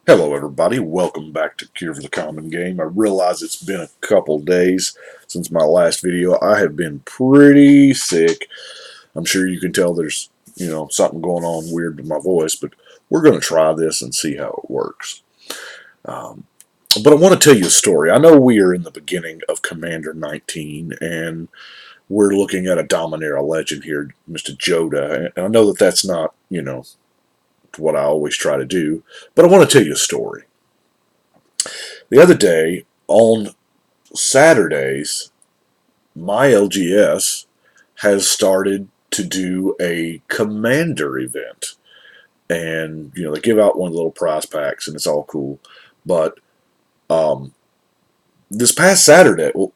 Hello everybody, welcome back to Cure for the Common Game. I realize it's been a couple days since my last video. I have been pretty sick. I'm sure you can tell there's, something going on weird with my voice, but we're going to try this and see how it works. Um, but I want to tell you a story. I know we are in the beginning of Commander 19, and we're looking at a Dominaria legend here, Mr. Jodah, and I know that that's not, what I always try to do, but I want to tell you a story. The other day, on Saturdays, my LGS has started to do a commander event. And, they give out one of the little prize packs, and it's all cool. But um, this past Saturday, well,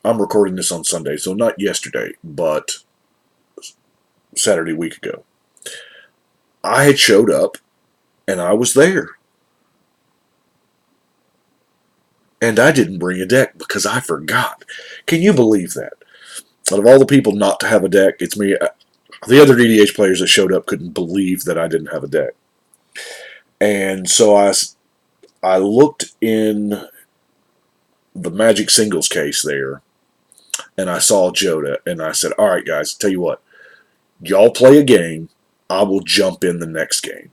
I'm recording this on Sunday, so not yesterday, but Saturday week ago, I had showed up and I was there. And I didn't bring a deck because I forgot. Can you believe that? Out of all the people not to have a deck, it's me. The other DDH players that showed up couldn't believe that I didn't have a deck. And so I looked in the Magic singles case there, and I saw Jodah, and I said, all right, guys, tell you what, y'all play a game, I will jump in the next game.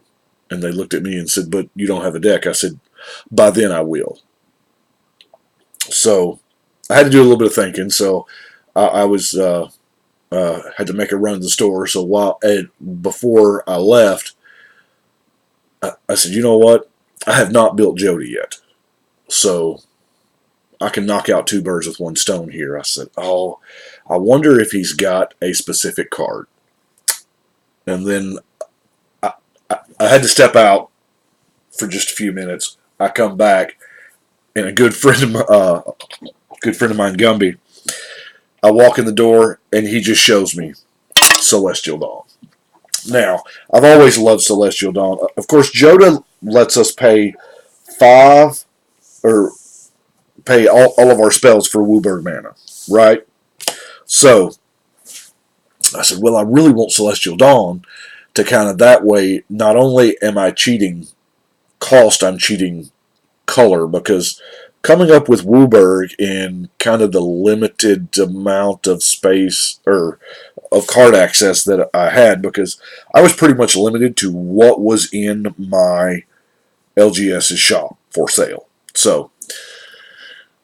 And they looked at me and said, but you don't have a deck. I said, by then I will. So I had to do a little bit of thinking, so I was had to make a run to the store. So before I left, I said, you know what? I have not built Jodah yet, so I can knock out two birds with one stone here. I said, oh, I wonder if he's got a specific card. And then I had to step out for just a few minutes. I come back, and a good friend of mine, Gumby, I walk in the door, and he just shows me Celestial Dawn. Now, I've always loved Celestial Dawn. Of course, Jodah lets us pay five or pay all of our spells for Wooburg mana, right? So I said, well, I really want Celestial Dawn to kind of that way. Not only am I cheating cost, I'm cheating color, because coming up with Wooburg in kind of the limited amount of space or of card access that I had, because I was pretty much limited to what was in my LGS's shop for sale. So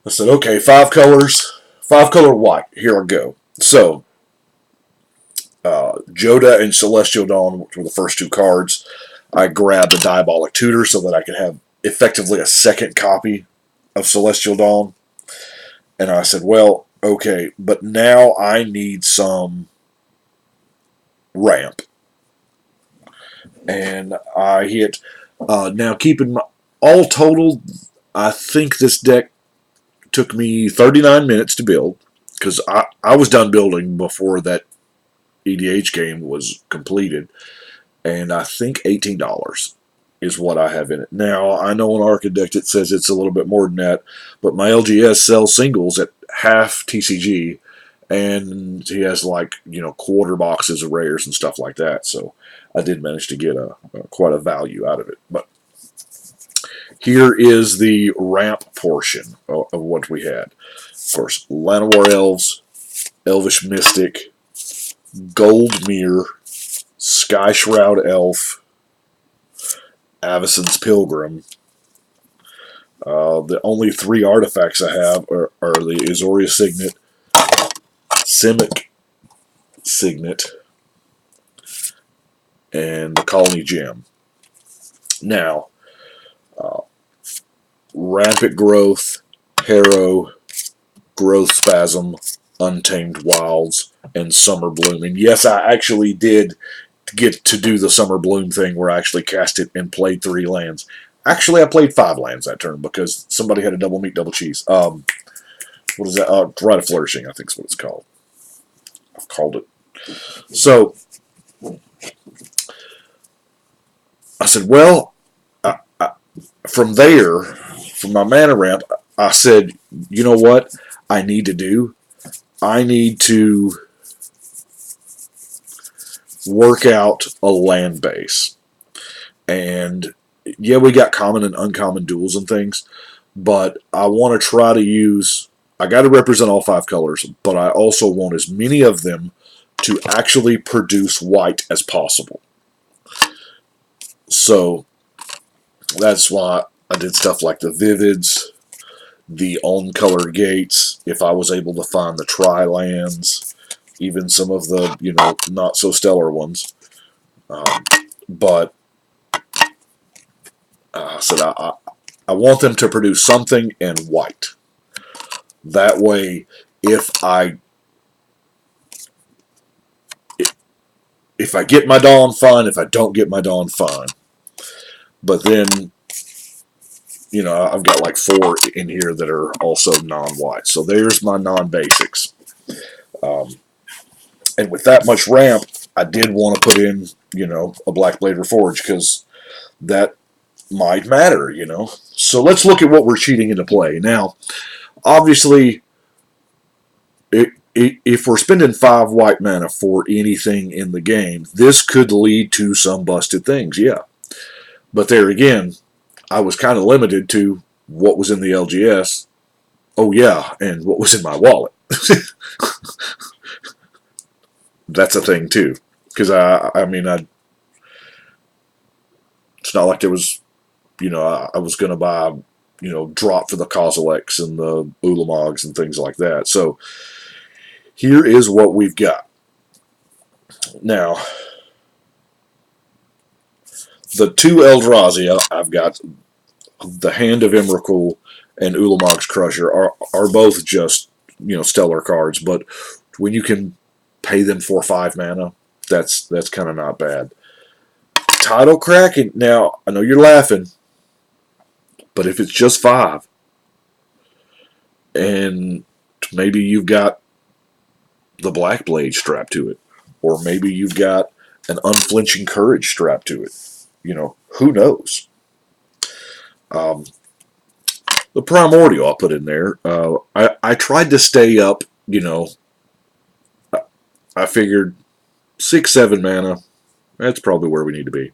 I said, okay, five color white. Here I go. So Jodah and Celestial Dawn, which were the first two cards, I grabbed a Diabolic Tutor so that I could have effectively a second copy of Celestial Dawn. And I said, well, okay, but now I need some ramp. And I hit, now keep in mind, all total, I think this deck took me 39 minutes to build, because I was done building before that EDH game was completed, and I think $18 is what I have in it. Now, I know on Architect it says it's a little bit more than that, but my LGS sells singles at half TCG, and he has quarter boxes of rares and stuff like that, so I did manage to get quite a value out of it. But here is the ramp portion of what we had. Of course, Llanowar Elves, Elvish Mystic, Gold Mirror, Sky Shroud Elf, Avacyn's Pilgrim. The only three artifacts I have are the Azoria Signet, Simic Signet, and the Colony Gem. Now, Rampant Growth, Harrow, Growth Spasm, Untamed Wilds, and Summer Bloom. And yes, I actually did get to do the Summer Bloom thing where I actually cast it and played 3 lands. Actually, I played 5 lands that turn because somebody had a double meat, double cheese. What is that? Rite of Flourishing, I think is what it's called. I've called it. So, I said, well, from there, from my mana ramp, I said, you know what I need to do? I need to work out a land base. And yeah, we got common and uncommon duels and things, but I want to try to use. I got to represent all 5 colors, but I also want as many of them to actually produce white as possible. So that's why I did stuff like the Vivids, the on-color gates, if I was able to find the tri-lands, even some of the, not so stellar ones. But said I want them to produce something in white. That way, if I get my Dawn, fine. If I don't get my Dawn, fine. But then, I've got like 4 in here that are also non-white. So there's my non-basics. And with that much ramp, I did want to put in, a Black Blade Reforged because that might matter, So let's look at what we're cheating into play. Now, obviously, if we're spending 5 white mana for anything in the game, this could lead to some busted things, yeah. But there again, I was kind of limited to what was in the LGS. Oh yeah, and what was in my wallet. That's a thing too, because it's not like there was, I was going to buy, drop for the Kozileks and the Ulamogs and things like that. So here is what we've got. Now, the 2 Eldrazi, I've got the Hand of Emrakul and Ulamog's Crusher are both just, stellar cards, but when you can pay them for 5 mana, that's kind of not bad. Tidal Kraken, now, I know you're laughing, but if it's just 5, and maybe you've got the Black Blade strapped to it, or maybe you've got an Unflinching Courage strapped to it, who knows? The Primordial I'll put in there. I tried to stay up, I figured 6-7 mana, that's probably where we need to be.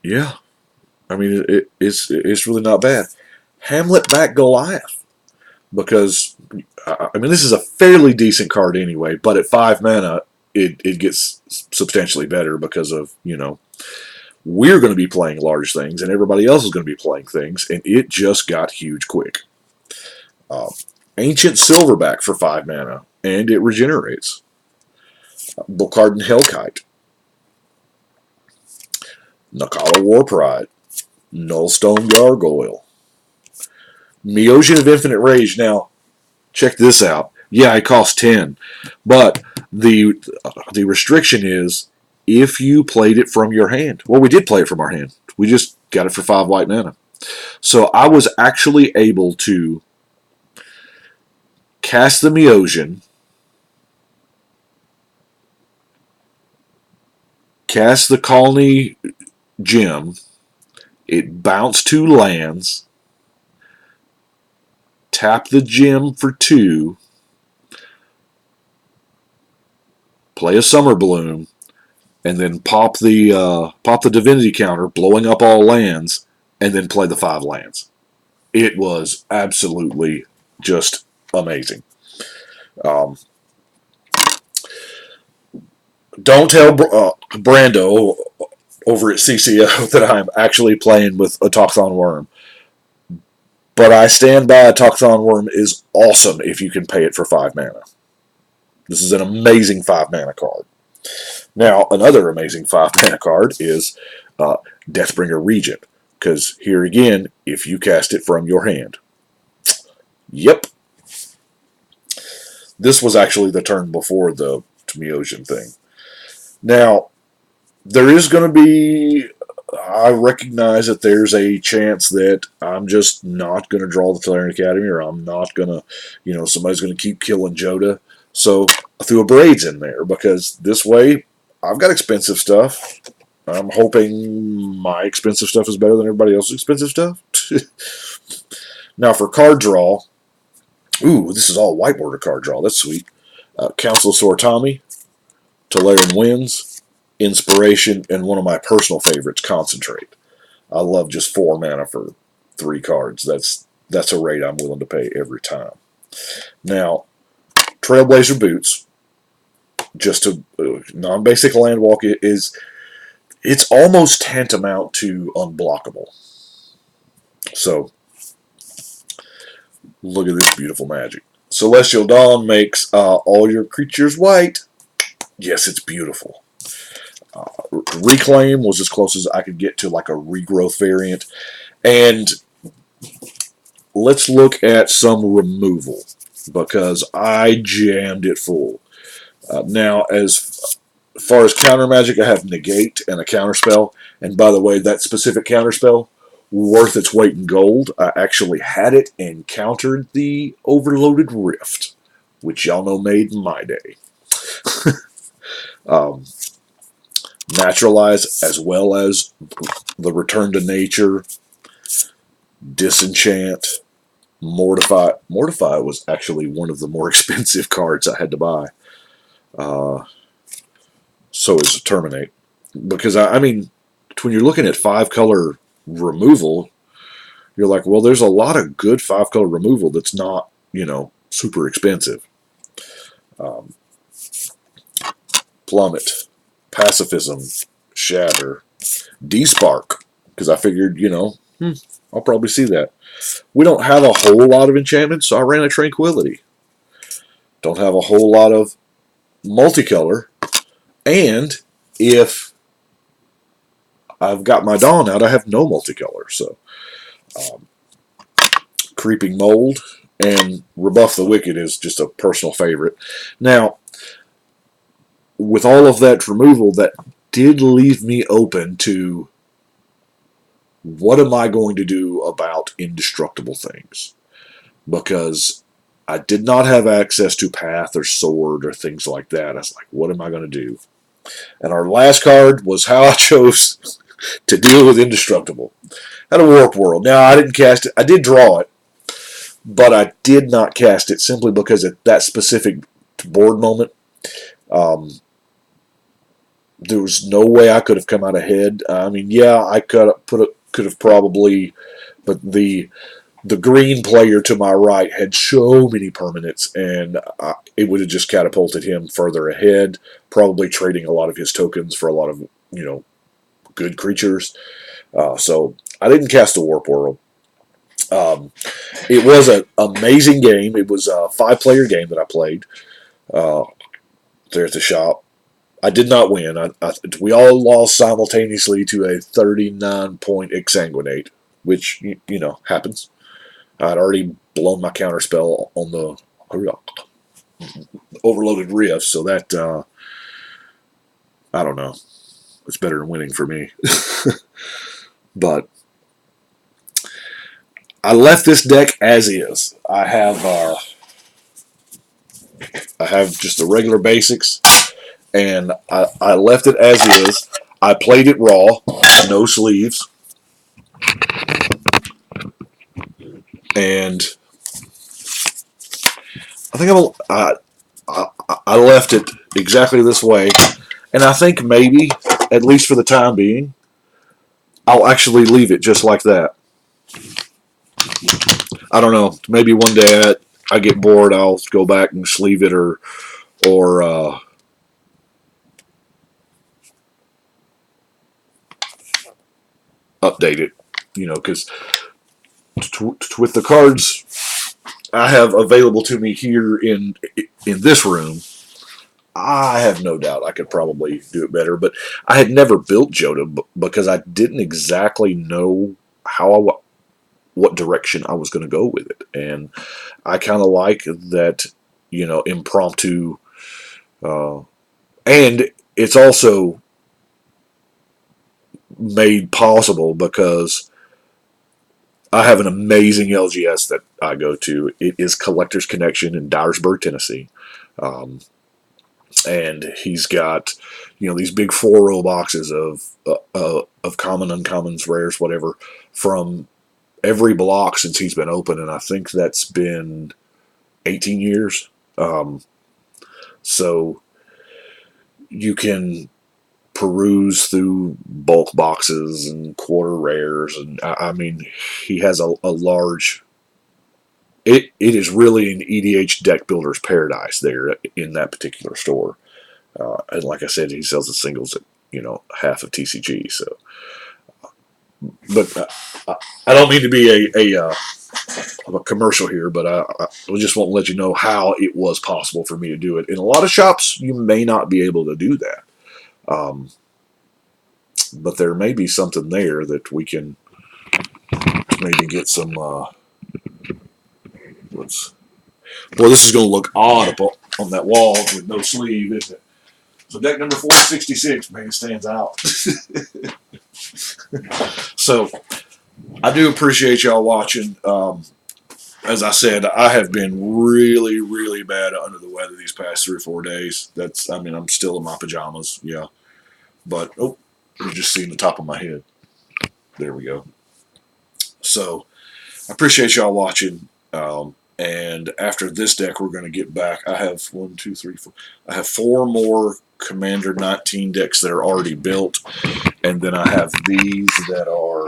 Yeah, I mean it's really not bad. Hamlet back Goliath, because this is a fairly decent card anyway, but at 5 mana it gets substantially better because of we're going to be playing large things and everybody else is going to be playing things, and it just got huge quick. Ancient Silverback for 5 mana, and it regenerates. Bokardan Hellkite. Nakala Warpride. Nullstone Gargoyle. Meosion of Infinite Rage. Now, check this out. Yeah, it costs 10, but the restriction is if you played it from your hand. Well, we did play it from our hand. We just got it for 5 white mana. So I was actually able to cast the Meosion, cast the Colony Gem, it bounced 2 lands, tap the gem for 2, play a Summer Bloom, and then pop the Divinity counter, blowing up all lands, and then play the 5 lands. It was absolutely just amazing. Don't tell Brando over at CCO that I'm actually playing with a Toxon Worm. But I stand by, a Toxon Worm is awesome if you can pay it for 5 mana. This is an amazing 5 mana card. Now, another amazing 5 mana card is Deathbringer Regent. Because here again, if you cast it from your hand. Yep. This was actually the turn before the Meosion thing. Now, there is going to be, I recognize that there's a chance that I'm just not going to draw the Tolarian Academy, or I'm not going to, somebody's going to keep killing Jodah. So I threw a Braids in there, because this way I've got expensive stuff. I'm hoping my expensive stuff is better than everybody else's expensive stuff. Now for card draw, ooh, this is all white border card draw. That's sweet. Council of Sortami, Tolarian Winds, Inspiration, and one of my personal favorites, Concentrate. I love just 4 mana for 3 cards. That's a rate I'm willing to pay every time. Now, Trailblazer Boots, just a non-basic land walk, it's almost tantamount to unblockable. So, look at this beautiful magic. Celestial Dawn makes all your creatures white. Yes, it's beautiful. Reclaim was as close as I could get to like a regrowth variant. And let's look at some removal, because I jammed it full. Now, as far as counter magic, I have Negate and a counterspell. And by the way, that specific counterspell, worth its weight in gold. I actually had it and countered the Overloaded Rift, which y'all know made my day. Naturalize, as well as the Return to Nature, Disenchant, Mortify. Mortify was actually one of the more expensive cards I had to buy. So is Terminate. Because, I mean, when you're looking at 5-color removal, you're like, well, there's a lot of good 5-color removal that's not, super expensive. Plummet, Pacifism, Shatter, Despark, because I figured, I'll probably see that. We don't have a whole lot of enchantments, so I ran a Tranquility. Don't have a whole lot of multicolor, and if I've got my Dawn out, I have no multicolor, so Creeping Mold and Rebuff the Wicked is just a personal favorite. Now, with all of that removal, that did leave me open to what am I going to do about indestructible things? Because I did not have access to Path or Sword or things like that. I was like, what am I going to do? And our last card was how I chose to deal with indestructible. Had a Warp World. Now, I didn't cast it. I did draw it, but I did not cast it simply because at that specific board moment, there was no way I could have come out ahead. I mean, yeah, I could have probably, but the green player to my right had so many permanents, and it would have just catapulted him further ahead, probably trading a lot of his tokens for a lot of, good creatures. So I didn't cast a Warp World. It was an amazing game. It was a 5-player game that I played there at the shop. I did not win. We all lost simultaneously to a 39-point Exsanguinate, which, happens. I'd already blown my counterspell on the Overloaded Rift, so that, I don't know. It's better than winning for me. But I left this deck as is. I have just the regular basics, and I left it as is. I played it raw, no sleeves, and I think I left it exactly this way, and I think maybe, at least for the time being, I'll actually leave it just like that. I don't know. Maybe one day I get bored, I'll go back and sleeve it or update it, because with the cards I have available to me here in this room, I have no doubt I could probably do it better. But I had never built Jodah because I didn't exactly know what direction I was going to go with it, and I kind of like that, impromptu, and it's also made possible because I have an amazing LGS that I go to. It is Collector's Connection in Dyersburg, Tennessee. And he's got, these big 4-row boxes of common, uncommons, rares, whatever, from every block since he's been open, and I think that's been 18 years. So you can peruse through bulk boxes and quarter rares, and I mean, he has a large. It is really an EDH deck builder's paradise there in that particular store. And like I said, he sells the singles at half of TCG. So, but I don't mean to be a commercial here, but I just want to let you know how it was possible for me to do it. In a lot of shops, you may not be able to do that, but there may be something there that we can maybe get some. Let's. Boy, this is going to look odd up on that wall with no sleeve, isn't it? So deck number 466 maybe stands out. So I do appreciate y'all watching. As I said, I have been really, really bad under the weather these past 3 or 4 days. I'm still in my pajamas, yeah. But, you're just seeing the top of my head. There we go. So, I appreciate y'all watching. And after this deck, we're going to get back. I have 1, 2, 3, 4. I have 4 more Commander 19 decks that are already built. And then I have these that are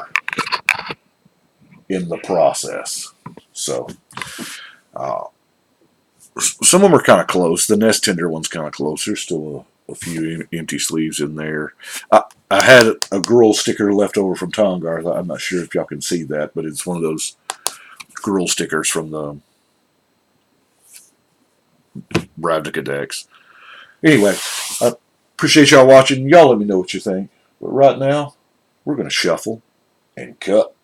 in the process. So, some of them are kind of close. The Nest Tender one's kind of close. There's still a few empty sleeves in there. I had a Gruul sticker left over from Tongar. I'm not sure if y'all can see that, but it's one of those Gruul stickers from the Ravnica decks. Anyway, I appreciate y'all watching. Y'all let me know what you think. But right now, we're going to shuffle and cut.